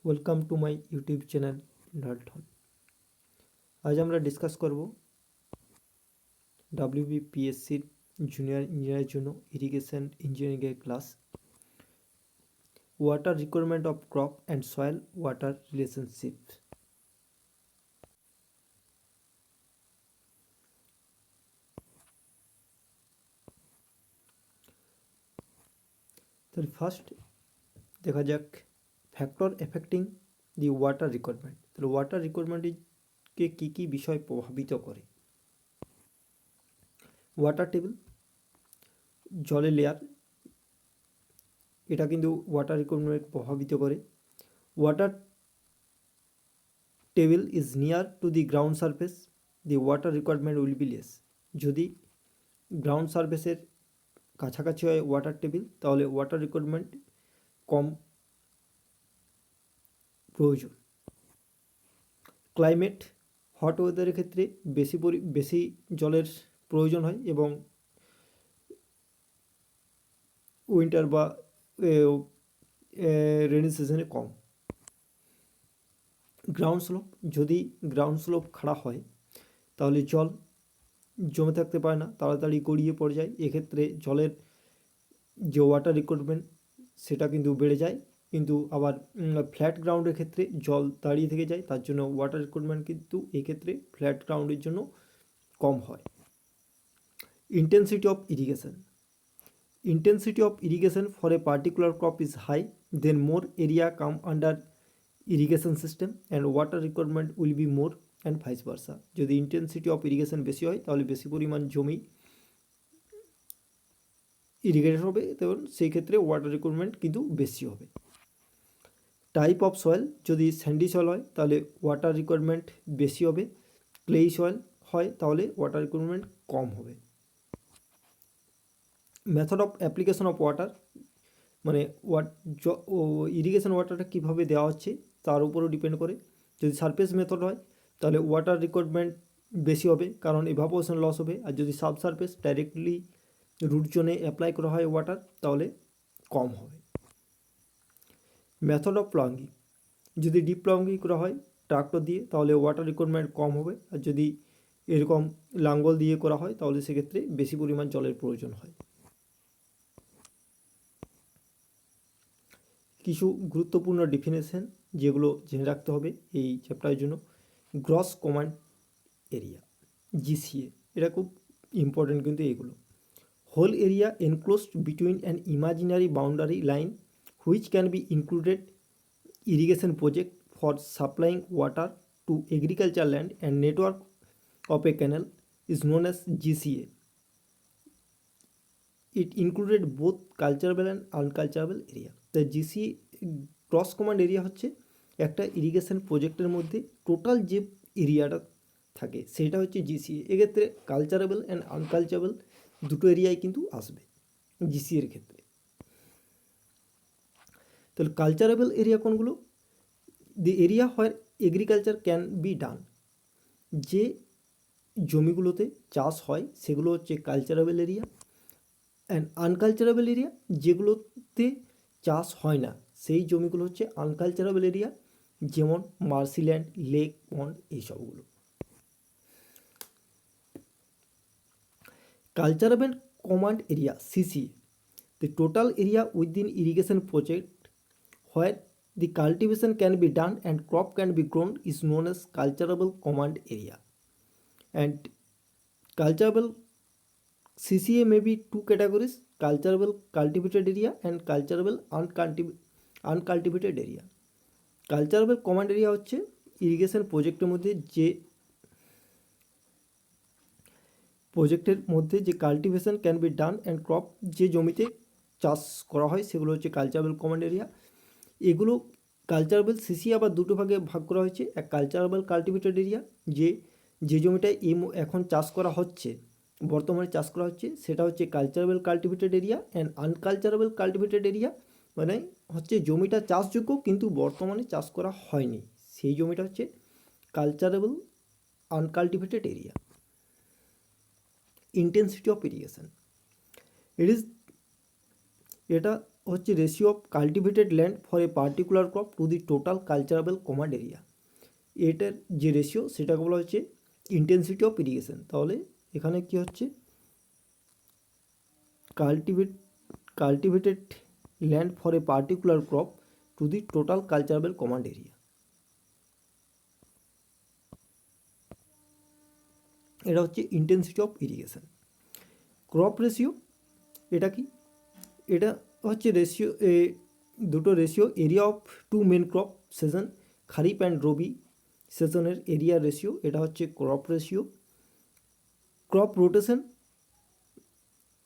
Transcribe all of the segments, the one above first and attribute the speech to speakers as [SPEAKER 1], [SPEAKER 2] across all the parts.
[SPEAKER 1] Welcome to my YouTube channel নার্ডহন। আজ আমরা ডিসকাস করব ডাব্লিউবিপিএসসির জুনিয়র ইঞ্জিনিয়ারের জন্য ইরিগেশন ইঞ্জিনিয়ারিংয়ের class, water requirement of crop and soil water relationship. তাহলে ফার্স্ট দেখা যাক factor affecting the water requirement. তাহলে ওয়াটার রিকোয়ারমেন্টকে কী কী বিষয় প্রভাবিত করে? ওয়াটার টেবিল, জলের লেয়ার, এটা কিন্তু ওয়াটার রিকোয়ারমেন্ট প্রভাবিত করে। Water table is near to the ground surface, the water requirement will be less. যদি গ্রাউন্ড সারফেসের কাছাকাছি হয় ওয়াটার টেবিল, তাহলে ওয়াটার রিকোয়ারমেন্ট কম প্রয়োজন। ক্লাইমেট, হট ওয়েদারের ক্ষেত্রে বেশি জলের প্রয়োজন হয় এবং উইন্টার বা রেনি সিজনে কম। গ্রাউন্ড স্লোপ, যদি গ্রাউন্ড স্লোপ খাড়া হয় তাহলে জল জমে থাকতে পারে না, তাড়াতাড়ি গড়িয়ে পড়ে যায়। এক্ষেত্রে জলের যে ওয়াটার রিকোয়ারমেন্ট সেটা কিন্তু বেড়ে যায়। কিন্তু আবার ফ্ল্যাট গ্রাউন্ডের ক্ষেত্রে জল দাঁড়িয়ে থেকে যায়, তার জন্য ওয়াটার রিকোয়ারমেন্ট কিন্তু এক্ষেত্রে ফ্ল্যাট গ্রাউন্ডের জন্য কম হয়। Intensity of irrigation, intensity of irrigation for a particular crop is high, then more area come under irrigation system and water requirement will be more and vice versa. যদি intensity of irrigation বেশি হয় তাহলে বেশি পরিমাণ জমি irrigated হবে, তখন সেই ক্ষেত্রে ওয়াটার রিকোয়ারমেন্ট কিন্তু বেশি হবে। টাইপ অফ সয়েল, যদি স্যান্ডি সয়েল হয় তাহলে ওয়াটার রিকোয়ারমেন্ট বেশি হবে, ক্লেই সয়েল হয় তাহলে ওয়াটার রিকোয়ারমেন্ট কম হবে। Method of application of water, মানে ইরিগেশন ওয়াটারটা কীভাবে দেওয়া হচ্ছে তার উপরও ডিপেন্ড করে। যদি সারফেস মেথড হয় তাহলে ওয়াটার রিকোয়ারমেন্ট বেশি হবে, কারণ ইভাপোরেশন লস হবে। আর যদি সাব সারফেস ডাইরেক্টলি রুট জোনে অ্যাপ্লাই করা হয় ওয়াটার, তাহলে কম হবে। মেথড অফ প্লাঙ্গিং, যদি ডিপ প্লাঙ্গিং করা হয় ট্রাক্টর দিয়ে তাহলে ওয়াটার রিকোয়ারমেন্ট কম হবে, আর যদি এরকম লাঙ্গল দিয়ে করা হয় তাহলে সেক্ষেত্রে বেশি পরিমাণ জলের প্রয়োজন হয়। কিছু গুরুত্বপূর্ণ ডেফিনেশন যেগুলো জেনে রাখতে হবে এই চ্যাপ্টারের জন্য। গ্রস কমান্ড এরিয়া, জিসিএ, এটা খুব ইম্পর্টেন্ট কিন্তু এগুলো। Whole area enclosed between an imaginary boundary line which can be included irrigation project for supplying water to agriculture land and network of a canal is known as GCA. It included both cultivable and uncultivable area. The GC cross command area হচ্ছে একটা irrigation প্রজেক্টের মধ্যে total যে এরিয়াটা থাকে সেটা হচ্ছে GCA. এক্ষেত্রে কালচারেবল অ্যান্ড আনকালচারেবল দুটো এরিয়াই কিন্তু আসবে জিসিএর ক্ষেত্রে। তাহলে কালচারেবল এরিয়া কোনগুলো? দি area where agriculture can be ডান, যে জমিগুলোতে চাষ হয় সেগুলো হচ্ছে কালচারেবল এরিয়া। অ্যান্ড আনকালচারেবল এরিয়া, যেগুলোতে চাষ হয় না সেই জমিগুলো হচ্ছে আনকালচারেবল এরিয়া, যেমন মার্শিল্যান্ড, লেক, পন্ড, এইসবগুলো। Culturable command area CC, the total area within irrigation project where the cultivation can be done and crop can be grown is known as cultivable command area. And cultivable CCA may be two categories: cultivable cultivated area and cultivable uncultivated area. Culturable command area হচ্ছে irrigation প্রজেক্টের মধ্যে যে cultivation can be done and crop, যে জমিতে চাষ করা হয় সেগুলো হচ্ছে কালচারেবল কমান্ড এরিয়া। এগুলো কালচারেবল সিসি আবার দুটো ভাগে ভাগ করা হয়েছে। এক কালচারেবল কাল্টিভেটেড এরিয়া, যে জমিটায় এখন চাষ করা হচ্ছে, বর্তমানে চাষ করা হচ্ছে, সেটা হচ্ছে culturable cultivated area. And unculturable cultivated area মানে হচ্ছে জমিটা চাষযোগ্য কিন্তু বর্তমানে চাষ করা হয়নি, সেই জমিটা হচ্ছে culturable uncultivated area. Intensity of irrigation, এটা হচ্ছে ratio of cultivated land for a particular crop to the total culturable command area. এটার যে রেশিও সেটাকে বলা হচ্ছে ইন্টেন্সিটি অফ ইরিগেশন। তাহলে এখানে কি হচ্ছে cultivated land for a particular crop to the total culturable command area, এটা হচ্ছে intensity of irrigation. Crop ratio এটা কি, এটা হচ্ছে রেশিও, দুটো ratio, area of two main crop season, kharif and rabi সিজনের এরিয়া রেশিও, এটা হচ্ছে ক্রপ রেশিও। ক্রপ রোটেশন,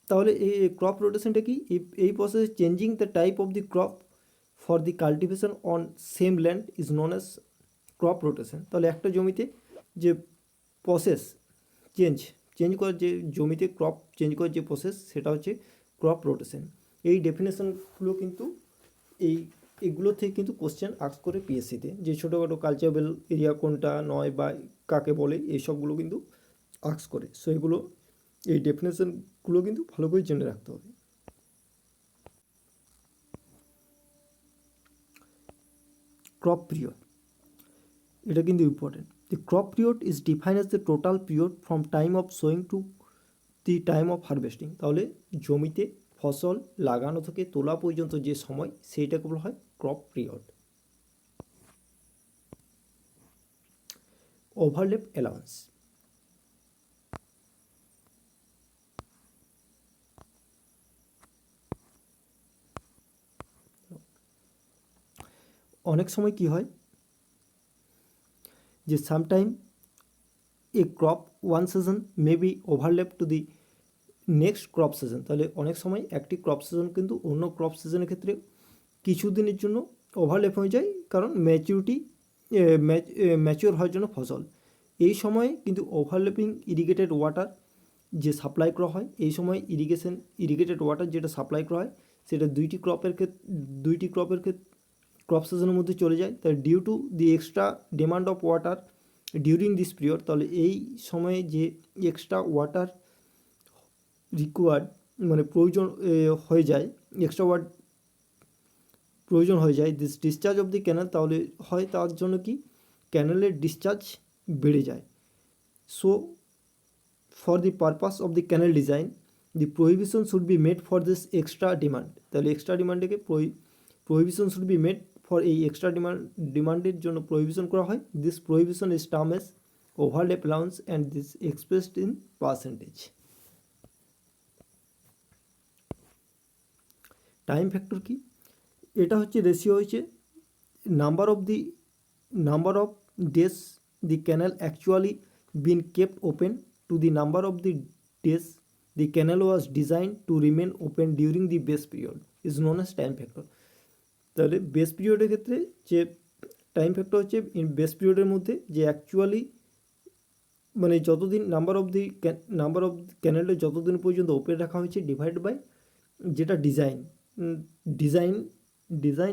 [SPEAKER 1] তাহলে এই ক্রপ রোটেশনটা কি, এই process changing the type of the crop for the cultivation on same land is known as crop rotation. তাহলে একটা জমিতে যে প্রসেস চেঞ্জ করার, যে জমিতে ক্রপ চেঞ্জ করার যে প্রসেস সেটা হচ্ছে ক্রপ রোটেশন। এই ডেফিনেশনগুলো কিন্তু এইগুলো থেকে কিন্তু কোশ্চেন আস্ক করে পিএসসিতে, যে ছোটোখাটো কালচারেবল এরিয়া কোনটা নয় বা কাকে বলে, এইসবগুলো কিন্তু আস্ক করে। সো এগুলো, এই ডেফিনেশনগুলো কিন্তু ভালো করে জেনে রাখতে হবে। ক্রপ পিরিয়ড, এটা কিন্তু important. The crop period is define as the total period from time of sewing to the time of harvesting. তাহলে জমিতে ফসল লাগানো থেকে তোলা পর্যন্ত যে সময়, সেইটাকে বলা হয় ক্রপ পিরিয়ড। ওভারল্যাপ অ্যালাউন্স, অনেক সময় কি হয় যে sometime A crop one season may be overlap to the next crop season. তাহলে অনেক সময় একটি ক্রপ সিজন কিন্তু অন্য ক্রপ সিজনের ক্ষেত্রে কিছুদিনের জন্য ওভারল্যাপ হয়ে যায়, কারণ ম্যাচিওর হওয়ার জন্য ফসল। এই সময়ে কিন্তু ওভারল্যাপিং ইরিগেটেড ওয়াটার যে সাপ্লাই করা হয়, এই সময় ইরিগেটেড ওয়াটার যেটা সাপ্লাই করা হয় সেটা দুইটি ক্রপের ক্রপ সিজনের মধ্যে চলে যায়। তাই due to the extra demand of water during this period, তাহলে এই সময়ে যে এক্সট্রা ওয়াটার রিকোয়ার্ড, মানে প্রয়োজন হয়ে যায়, এক্সট্রা ওয়াটার প্রয়োজন হয়ে যায়, this discharge of the canal, তাহলে হয় তার জন্য কি ক্যানেলের ডিসচার্জ বেড়ে যায়। So for the purpose of the canal design the provision should be made for this extra demand. তাহলে এক্সট্রা ডিমান্ডকে provision should be made for এই এক্সট্রা ডিমান্ডের জন্য প্রহিবিশন করা হয়। This provision is term as overlap allowance and this expressed in percentage. Time factor কি, এটা হচ্ছে রেশিও হচ্ছে number of days the canal actually been kept open to the number of the days the canal was design to remain open during the base period is known as time factor. তাহলে base পিরিয়ডের ক্ষেত্রে যে time factor হচ্ছে base পিরিয়ডের মধ্যে যে actually, মানে যতদিন নাম্বার অফ ক্যানেলটা যতদিন পর্যন্ত ওপেন রাখা হয়েছে ডিভাইড বাই যেটা ডিজাইন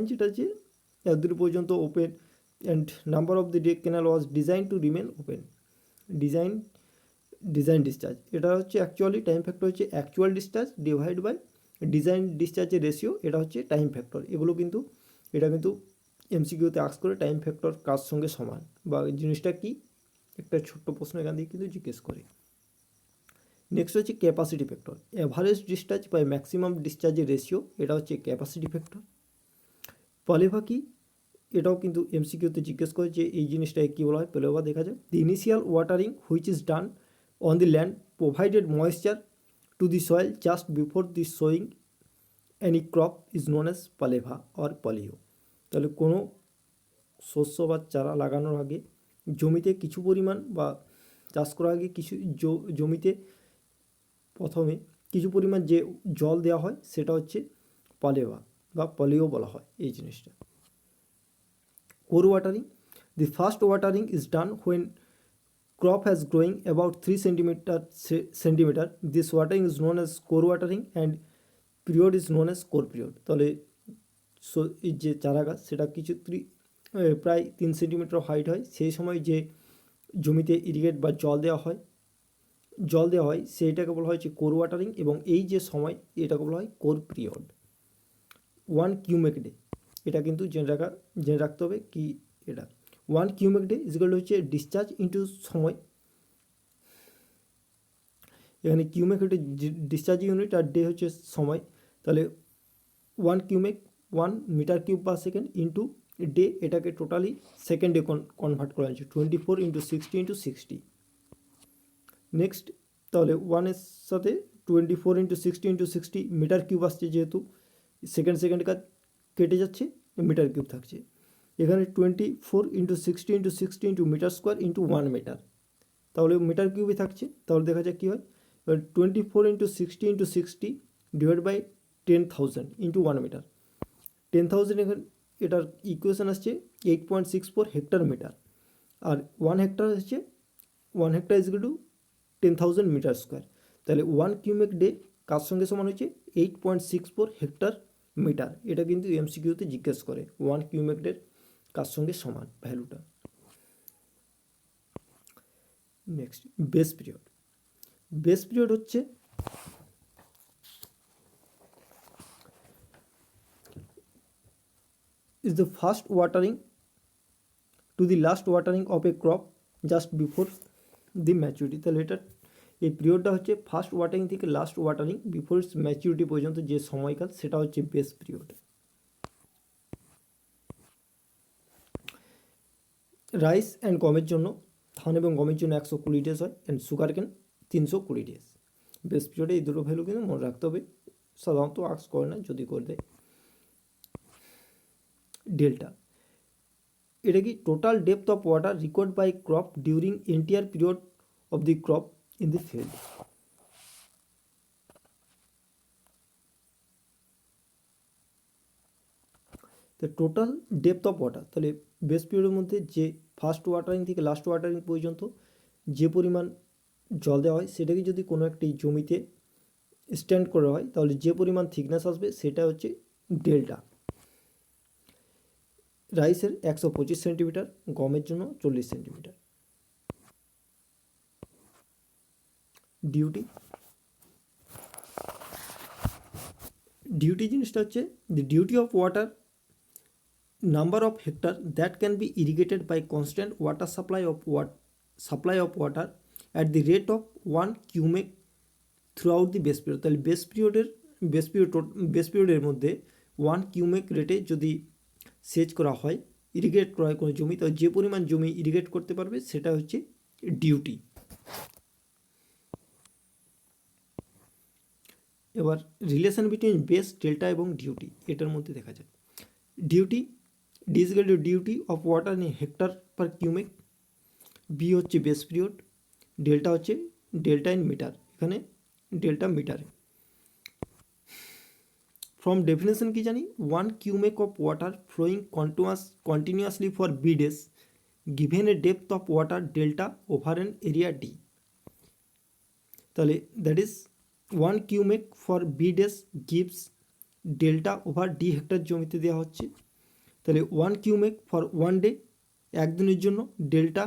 [SPEAKER 1] যেটা যে এতদিন পর্যন্ত open, and number of the canal was design to remain open, design discharge. এটা হচ্ছে অ্যাকচুয়ালি টাইম ফ্যাক্টর হচ্ছে actual discharge divide by design ডিসচার্জের রেশিও, এটা হচ্ছে টাইম ফ্যাক্টর। এটা কিন্তু এমসিকিউতে আস্ক করে টাইম ফ্যাক্টর কার সঙ্গে সমান বা জিনিসটা কি, একটা ছোট্ট প্রশ্ন এখান থেকে কিন্তু জিজ্ঞেস করে। নেক্সট হচ্ছে capacity factor, average discharge by maximum ডিসচার্জের রেশিও, এটা হচ্ছে ক্যাপাসিটি ফ্যাক্টর। পলেভা কি, এটাও কিন্তু এমসিকিউতে জিজ্ঞেস করে যে এই জিনিসটাকে কী বলা হয়। পলেভা দেখা যায় the initial watering which is done on the land provided moisture to the soil just before the sowing any crop is known as paleva or palio. তাহলে কোনো শস্য বা চারা লাগানোর আগে জমিতে কিছু পরিমাণ, বা চাষ করার আগে কিছু জমিতে প্রথমে কিছু পরিমাণ যে জল দেওয়া হয় সেটা হচ্ছে পলেভা বা পলিও বলা হয় এই জিনিসটা। Core watering, the first watering is done when crop has growing about 3 centimeter. This watering is known as core watering and period is known as core period. তাহলে এই যে চারা গাছ সেটা প্রায় 3 সেন্টিমিটার হাইট হয়, সেই সময় যে জমিতে ইরিগেট বা জল দেওয়া হয় সেইটাকে বলা হয় যে কোর ওয়াটারিং, এবং এই যে সময় এটাকে বলা হয় কোর পিরিয়ড। 1 কিউমেক ডে, এটা কিন্তু জেনে রাখতে হবে কি এটা 1 কিউমেক ডে ইজিক্যাল হচ্ছে ডিসচার্জ ইন্টু সময়, এখানে কিউমেক হচ্ছে ডিসচার্জ ইউনিট আর ডে হচ্ছে সময়, তাহলে 1 cumec 1 metre cube per second into day, এটাকে টোটালি সেকেন্ডে কনভার্ট করা হয়েছে 24 ইন্টু 60 ইন্টু 60। নেক্সট তাহলে 1-এর সাথে 24 ইন্টু 60 ইন্টু 60 মিটার কিউব আসছে, যেহেতু সেকেন্ড কেটে যাচ্ছে মিটার কিউব থাকছে, এখানে 24 into 60 into 60 into metre square into 1 metre, তাহলে মিটার কিউবই থাকছে। তাহলে দেখা যাক কী হয়, 24 into 60 into 60 divide by 10,000 into 1 metre, 10,000 এখানে এটার ইকুয়েশান আসছে 8.64 হেক্টর মিটার, আর 1 হেক্টর হচ্ছে 1 hectare is equal to 10,000 meter square, তাহলে 1 কিউমেক ডে কার সঙ্গে সমান হচ্ছে 8.64 হেক্টর মিটার। এটা কিন্তু এমসিকিউতে জিজ্ঞেস করে 1 কিউমেক ডে কার সঙ্গে সমান ভ্যালুটা। Next base period. Base period হচ্ছে is the first watering to the last watering of a crop just before the maturity, তাহলে এটা এই পিরিয়ডটা হচ্ছে ফার্স্ট ওয়াটারিং থেকে last watering before it's maturity পর্যন্ত যে সময়কাল সেটা হচ্ছে বেস পিরিয়ড। রাইস অ্যান্ড গমের জন্য, ধান এবং গমের জন্য 120 ডেজ হয়, অ্যান্ড সুগার কেন 320 ডেজ। বেস পিরিয়ডে এই দুটো ভ্যালু কিন্তু মনে রাখতে হবে, সাধারণত আক্স করে না, যদি করে দেয়। ডেল্টা, এটা কি total depth of water required by crop during entire period of the crop in the field. তো টোটাল ডেপথ অফ ওয়াটার, তাহলে বেস পিরিয়ডের মধ্যে যে ফার্স্ট ওয়াটারিং থেকে লাস্ট ওয়াটারিং পর্যন্ত যে পরিমাণ জল দেওয়া হয় সেটাকে যদি কোনো একটি জমিতে স্ট্যান্ড করা হয় তাহলে যে পরিমাণ থিকনেস আসবে সেটা হচ্ছে ডেল্টা। রাইসের 125 সেন্টিমিটার, গমের জন্য 40 সেন্টিমিটার। ডিউটি, ডিউটি জিনিসটা হচ্ছে the duty of water number of hectare that can be irrigated by constant water supply of water at the rate of 1 cumec throughout the base period. তাহলে base পিরিয়ডের মধ্যে 1 cumec রেটে যদি সেচ করা হয়, ইরিগেট করা হয় কোনো জমি, তাহলে যে পরিমাণ জমি ইরিগেট করতে পারবে সেটা হচ্ছে ডিউটি। এবার রিলেশন বিটুইন বেস, ডেল্টা এবং ডিউটি, এটার মধ্যে দেখা যায় duty D is equal to duty of water in hectare per cumec, B হচ্ছে বেস পিরিয়ড, ডেল্টা হচ্ছে ডেল্টা ইন মিটার, এখানে ডেল্টা মিটারে। ফ্রম ডেফিনেশন কি জানি, 1 cumec of water flowing continuously for B days given a depth of water delta over an area D, তাহলে that is 1 cumec for B days gives delta over D hectare জমিতে দেওয়া হচ্ছে, তাহলে 1 cumec for 1 day, একদিনের জন্য delta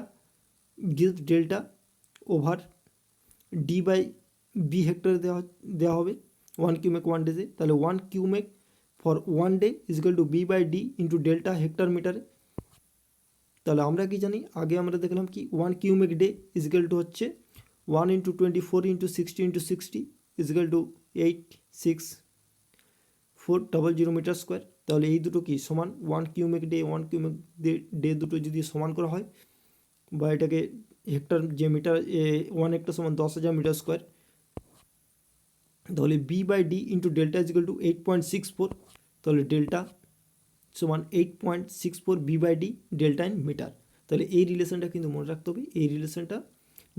[SPEAKER 1] gives delta over D by B হেক্টরে দেওয়া হবে 1 কিউমেক 1 ডেজে, তাহলে 1 cumec for 1 day is equal to B by D into delta hectare মিটারে। তাহলে আমরা কি জানি, আগে আমরা দেখলাম কি 1 cumec day is equal to হচ্ছে 1 into 24 into 60 into 60 is equal to 86400 meter square, তাহলে এই দুটো কি সমান 1 কিউমেক ডে দুটো যদি সমান করা হয়, বা এটাকে হেক্টর যে মিটার 1 হেক্টর সমান 10,000 মিটার স্কোয়ার, তাহলে B by D into delta is equal to 8.64, তাহলে ডেল্টা সমান 8.64 B by D delta in meter. তাহলে এই রিলেশনটা কিন্তু মনে রাখতে হবে, এই রিলেশনটা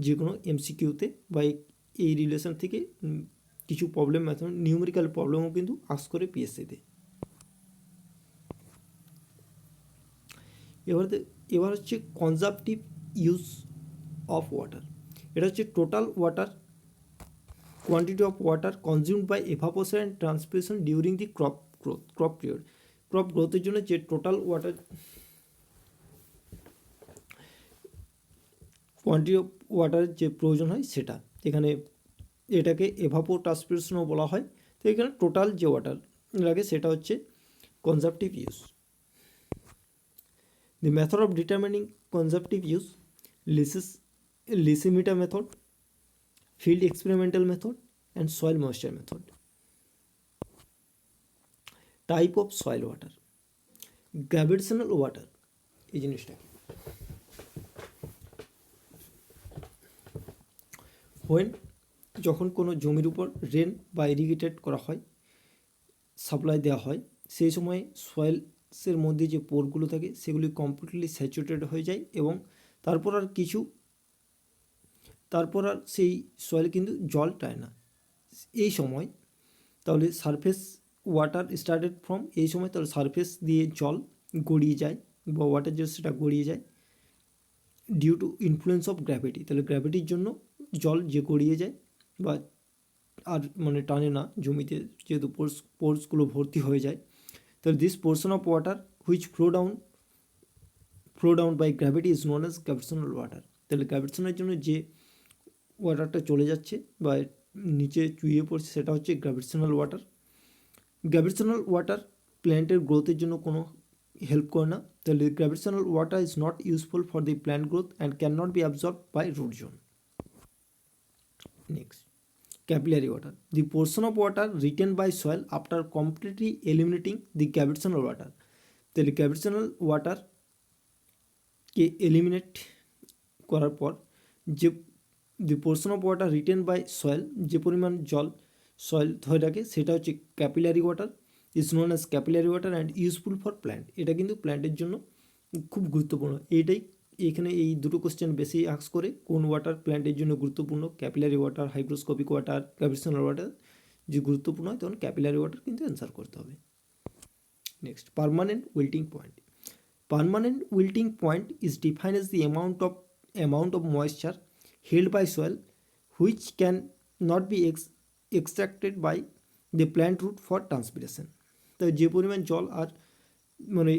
[SPEAKER 1] যে কোনো এমসিকিউতে বা এই রিলেশন থেকে কিছু প্রবলেম, নিউমেরিক্যাল প্রবলেমও কিন্তু আস্ক করে পিএসসিতে। এবার হচ্ছে কনজারভেটিভ ইউজ অফ ওয়াটার, এটা হচ্ছে total water quantity of water consumed by evaporation and transpiration during the crop period. Crop গ্রোথের জন্য যে টোটাল ওয়াটার কোয়ান্টিটি অফ ওয়াটারের যে প্রয়োজন হয় সেটা, এখানে এটাকে এভাপো ট্রান্সপিরেশনও বলা হয়। তো এখানে টোটাল যে ওয়াটার লাগে সেটা হচ্ছে consumptive use. The method of determining consumptive use: lysimeter method, field experimental method, and soil moisture method. Type of soil water: gravitational water এই জিনিসটা কি? when যখন কোনো জমির উপর রেন বা ইরিগেটেড করা হয়, সাপ্লাই দেওয়া হয়, সেই সময় সয়েলসের মধ্যে যে পোরগুলো থাকে সেগুলি কমপ্লিটলি স্যাচুরেটেড হয়ে যায় এবং তারপর আর সেই সয়েল কিন্তু জল টায় না। এই সময় তাহলে সারফেস ওয়াটার স্টার্টেড ফ্রম, এই সময় তাহলে সারফেস দিয়ে জল গড়িয়ে যায় বা ওয়াটার যে সেটা গড়িয়ে যায় due to influence of gravity. তাহলে গ্র্যাভিটির জন্য জল যে গড়িয়ে যায় বা আর মানে টানে না জমিতে, যেহেতু পোর্সগুলো ভর্তি হয়ে যায়, তাহলে this portion of water which flow down by gravity is known as gravitational water. তাহলে গ্র্যাভিটেশনের জন্য যে ওয়াটারটা চলে যাচ্ছে বা নিচে চুইয়ে পড়ছে সেটা হচ্ছে গ্র্যাভিটেশনাল ওয়াটার। গ্র্যাভিটেশনাল ওয়াটার প্ল্যান্টের গ্রোথের জন্য কোনো হেল্প করে না। তাহলে gravitational water is not useful for the plant growth and can not be absorb by root zone. Next, capillary water: the portion of water retained by soil after completely eliminating the gravitational water. তাহলে gravitational ওয়াটারকে eliminate করার পর যে the portion of water retained by soil, যে পরিমাণ জল soil ধরে রাখে সেটা হচ্ছে capillary water, is known as capillary water and useful for plant. এটা কিন্তু প্ল্যান্টের জন্য খুব গুরুত্বপূর্ণ। এইটাই এখানে এই দুটো কোশ্চেন বেশি আস্ক করে, কোন ওয়াটার প্ল্যান্টের জন্য গুরুত্বপূর্ণ, capillary water, hygroscopic water, gravitational water. যে গুরুত্বপূর্ণ হয় তখন ক্যাপিলারি ওয়াটার কিন্তু অ্যান্সার করতে হবে। Next, permanent wilting point: permanent wilting point is defined as the amount of moisture held by soil which can not be extracted by the plant root for transpiration. তো যে পরিমাণ জল আর মানে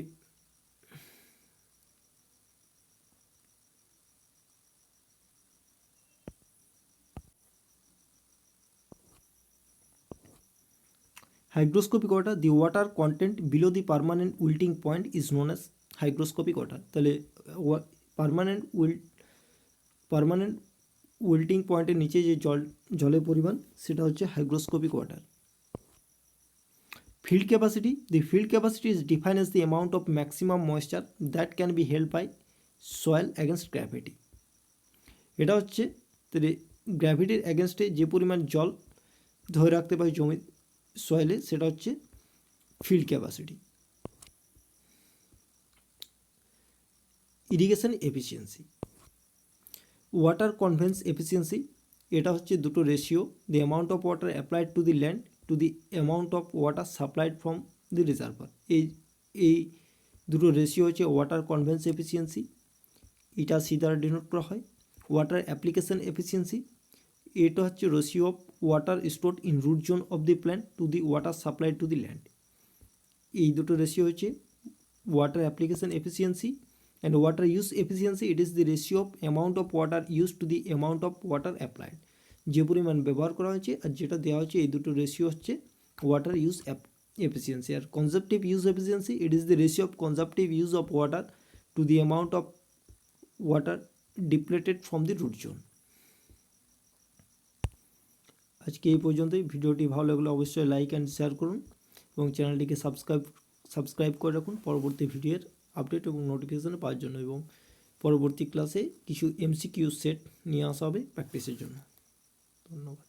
[SPEAKER 1] hygroscopic water, the water content below the permanent wilting point is known as hygroscopic water. তাহলে permanent wilting পয়েন্টের নিচে যে জলের পরিমাণ সেটা হচ্ছে hygroscopic water. Field capacity: the field capacity is defined as the amount of maximum moisture that can be held by soil against gravity. এটা হচ্ছে গ্র্যাভিটির অ্যাগেনস্টে যে পরিমাণ জল ধরে রাখতে পারে জমি সয়েলে সেটা হচ্ছে field capacity. Irrigation efficiency: water conveyance efficiency, এটা হচ্ছে দুটো ratio, the amount of water applied to the land to the amount of water supplied from the reservoir. এই দুটো রেশিও হচ্ছে ওয়াটার কনভেন্স এফিসিয়েন্সি, এটা সি দ্বারা ডিনোট করা হয়। ওয়াটার অ্যাপ্লিকেশন এফিসিয়েন্সি, এটা হচ্ছে ratio of water stored in root zone of the plant to the water supplied to the land. এই দুটো রেশিও হচ্ছে water application efficiency. And water use efficiency, it is the ratio of amount of water used to the amount of water applied. যে পরিমাণ ব্যবহার করা হয়েছে আর যেটা দেওয়া হচ্ছে এই দুটো রেশিও হচ্ছে ওয়াটার ইউজ এফিসিয়েন্সি। আর consumptive use efficiency, it is the ratio of consumptive use of water to the amount of water depleted from the root zone. আজকে এই পর্যন্তই। ভিডিওটি ভালো লাগলে অবশ্যই লাইক অ্যান্ড শেয়ার করুন এবং চ্যানেলটিকে সাবস্ক্রাইব করে রাখুন পরবর্তী ভিডিওর আপডেট এবং নোটিফিকেশন পাওয়ার জন্য। এবং পরবর্তী ক্লাসে কিছু এমসিকিউ সেট নিয়ে আসা হবে প্র্যাকটিসের জন্য। ধন্যবাদ।